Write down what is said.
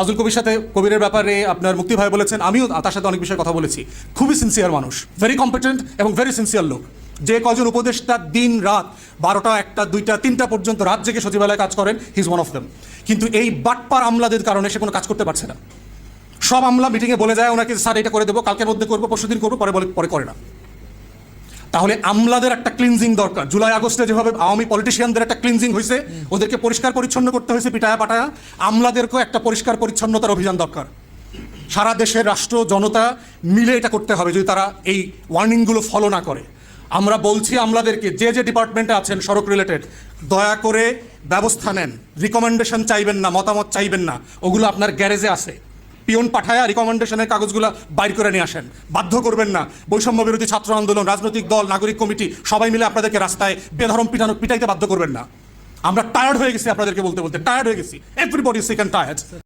আব্দুল কবিরের ব্যাপারে আপনার মুক্তি ভাই বলেছেন, আমিও তার সাথে অনেক বিষয়ে কথা বলেছি। খুবই সিনসিয়ার মানুষ, ভেরি কম্পিটেন্ট এবং ভেরি সিনসিয়ার লোক। যে কজন উপদেষ্টা দিন রাত 12টা 1টা 2টা 3টা পর্যন্ত রাত জেগে সচিবালয়ে কাজ করেন, he is one of them. কিন্তু এই বাটপার আমলাদের কারণে সে কোনো কাজ করতে পারছে না। সব আমলা মিটিংয়ে বলে যায় ওনাকে, স্যার এটা করে দেবো, কালকের মধ্যে করবো, পরশুদিন করবো, পরে করে না। তাহলে আমলাদের একটা ক্লিনজিং দরকার। জুলাই আগস্টে যেভাবে আওয়ামী পলিটিশিয়ানদের একটা ক্লিনজিং হয়েছে, ওদেরকে পরিষ্কার পরিচ্ছন্ন করতে হয়েছে পিটায়া পাটায়া, আমলাদেরকেও একটা পরিষ্কার পরিচ্ছন্নতার অভিযান দরকার। সারা দেশের রাষ্ট্র জনতা মিলে এটা করতে হবে যদি তারা এই ওয়ার্নিংগুলো ফলো না করে। আমরা বলছি আমলাদেরকে, যে যে ডিপার্টমেন্টে আছেন সড়ক রিলেটেড, দয়া করে ব্যবস্থা নেন। রিকমেন্ডেশন চাইবেন না, মতামত চাইবেন না, ওগুলো আপনার গ্যারেজে আছে। পিয়ন পাঠায়া রিকমেন্ডেশনের কাগজগুলো বাইর করে নিয়ে আসেন। বাধ্য করবেন না। বৈষম্য বিরোধী ছাত্র আন্দোলন, রাজনৈতিক দল, নাগরিক কমিটি সবাই মিলে আপনাদেরকে রাস্তায় বেধরম পিটাইতে বাধ্য করবেন না। আমরা টায়ার্ড হয়ে গেছি, আপনাদেরকে বলতে বলতে টায়ার্ড হয়ে গেছি। Everybody sick and tired.